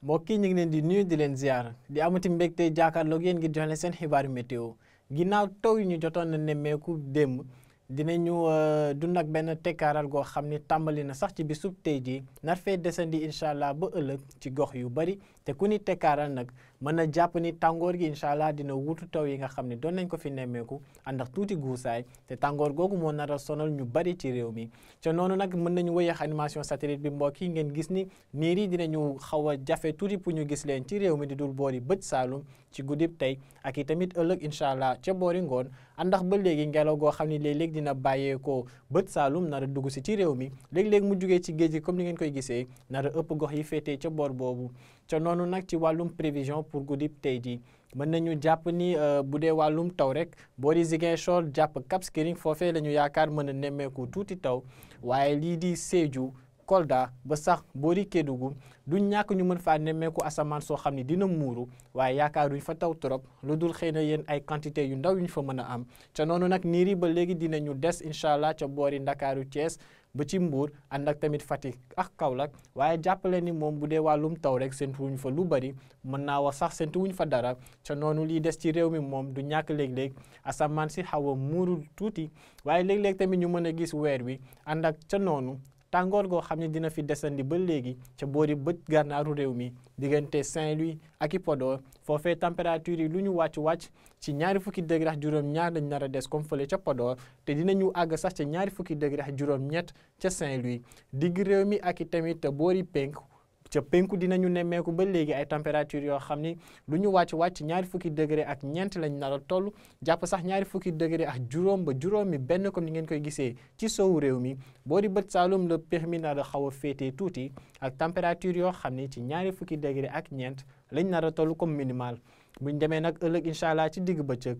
mbokk yi ñu ngi leen di nuyu di leen ziar di amati mbégte jàkkaarloog yéen ngir jox leen seen xibaaru météo ginnaaw taw yi ñu jotoon na nemmeeku démb dinañu dund ak benn tekkaaral goo xam ni tàmbali na sax ci bisub tey jii nar fee desandi incha allah ba ëllëg ci gox yu bari te ku ni tekkaaral nag mën na jàpp ni tàngoor gi incha allah dina wutu taw yi nga xam ne doon nañ ko fi nemmeeku ànd ak tuuti guusaay te tàngoor googu moo nar a sonal ñu bari ci réew mi ca noonu nag mën nañu wëyeex animation satellite bi mbokk yi ngeen gis ni niir yi dinañu xaw a jafe tuuti pour ñu gis leen ci réew mi di dul boori bëj saalum ci guddib tey ak i tamit ëllëg incha allah ca boori ngoon àndax ba léegi ngelaw goo xam ni léeg-léeg dina bàyyeekoo bët saalum nar a dugg si ci réew mi léeg-léeg mu jugee ci géej gi comme ni ngeen koy gisee nar a ëpp gox yi féetee ca boor boobu ca noonu nag ci wàllum prévision pour guddib tey jii mën nañu jàpp ni bu dee wàllum taw rek boori Ziguinchor jàpp Cap Skirring foofee la ñu yaakaar mën a nemmeeku tuuti taw waaye lii di Sédhiou Kolda ba sax boori Kédougou du ñàkk ñu mën faa nemmeeku asamaan soo xam ne dina muuru waaye yaakaaruñ fa taw trop lu dul xëy na yéen ay quantité yu ndaw yu ñu fa mën a am ca noonu nag niir yi ba léegi dinañu des incha allah ca boori Ndakaaru Thiès ba ci Mbour ànd ak tamit Fatick ak Kaolack waaye jàppale ni moom bu dee wàllum taw rek séntu wuñ fa lu bari mën naa wax sax séntu wuñ fa dara ca noonu lii des ci réew mi moom du ñàkk léeg-léeg asamaan si xaw a muuru tuuti waaye léeg-léeg tamit ñu mën a gis weer wi ànd ak ca noonu tàngoor goo xam ne dina fi desandi ba léegi ca boori bët gànnaaru réew mi diggante Saint-Louis ak i Podor foofee température yi lu ñu wàcc ci ñaari fukki degré ak juróom-ñaar lañ nar a des comme fële ca Podor te dinañu àgg sax ca ñaari fukki degré ak juróom-ñett ca Saint-Louis digg réew mi ak i tamit boori penku ca penku dinañu nemmeeku ba léegi ay température yoo xam ni lu ñu wàcc ñaari fukki degré ak ñeent lañ nar a toll jàpp sax ñaari fukki degré ak juróom ba juróomi benn comme ni ngeen koy gisee ci sowu réew mi boo di bët saalum la permis nar a xaw a féetee tuuti ak température yoo xam ni ci ñaari fukki degré ak ñeent lañ nar a toll comme minimal buñ demee nag ëllëg incha allah ci digg bëccëg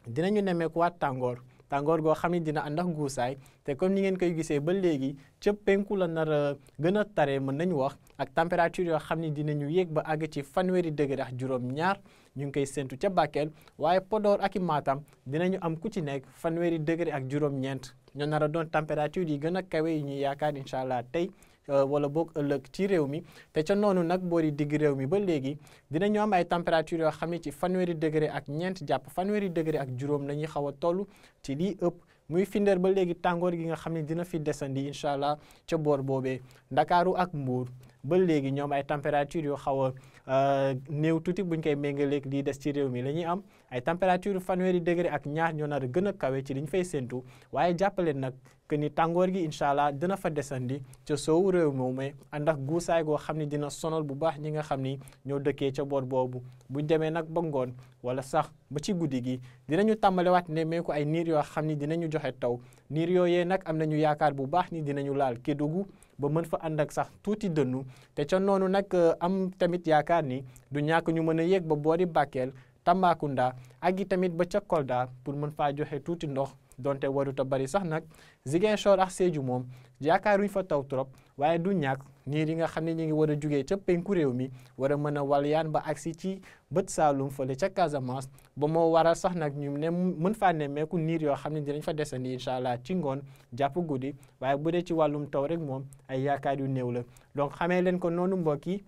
dinañu nemmeekuwaat tàngoor goo xam ne dina ànd ak guusaay te comme ni ngeen koy gisee ba léegi ca penku la nar a gën a tare mën nañu wax ak température yoo xam ne dinañu yéeg ba àgg ci fanweeri degré ak juróom-ñaar ñu ngi koy séntu ca Bakel waaye Podor ak i Matam dinañu am ku ci nekk fanweeri degré ak juróom-ñeent ñoo nar a doon température yi gën a kawe yi ñuy yaakaar incha allah tey wala boog ëllëg ci réew mi te ca noonu nag boori digg réew mi ba léegi dinañu am ay température yoo xam ne ci fanweeri degré ak ñeent jàpp fanweeri degré ak juróom la ñuy xaw a toll ci lii ëpp muy findeer ba léegi tàngoor gi nga xam ne dina fi desandi incha allah ca boor boobee Ndakaaru ak Mbuur ba léegi ñoom ay température yoo xaw a néew tuuti buñ koy méngaleeg lii des ci réew mi la ñuy am ay température fanweeri degré ak ñaar ñoo nar a gën a kawe ci liñ fay séntu waaye jàppaleen nag que ni tàngoor gi incha allah dina fa desandi ca soowu réew moomee ànd ak guusaay goo xam ne dina sonal bu baax ñi nga xam ni ñoo dëkkee ca boor boobu buñ demee nag ba ngoon wala sax ba ci guddi gi dinañu tàmbalewaat nemmeeku ay niir yoo xam ni dinañu joxe taw niir yooyee nag am nañu yaakaar bu baax ni dinañu laal Kédougou ba mën fa ànd ak sax tuuti dënnu te ca noonu nag am tamit yaakaar ni du ñàkk ñu mën a yéeg ba boori Bakel Tambacounda ak i tamit ba ca Kolda pour mën faa joxe tuuti ndox donte warut a bari sax nag Ziguinchor ak Sédhiou moom yaakaaruñ fa taw trop waaye du ñàkk niir yi nga xam ne ñu ngi war a jugee ca penku réew mi war a mën a walyaan ba agsi ci bët saalum fële ca Casamance ba moo waral sax nag ñu ne mën faa nemmeeku niir yoo xam ne dinañ fa desandi incha allah ci ngoon jàpp guddi waaye bu dee ci wàllum taw rek moom ay yaakaar yu néew la donc xamee leen ko noonu mbokk yi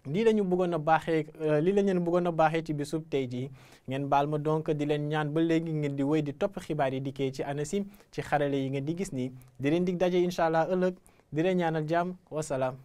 lii lañu bëggoon a baaxee lii la ñu bëggoon a baaxee ci bisub tey jii ngeen baal ma donc di leen ñaan ba léegi ngeen di wéy di topp xibaar yi dikkee ci ANACIM ci xarale yi ngeen di gis nii di leen dig daje incha allah ëllëg di leen ñaanal jàmm wasalaam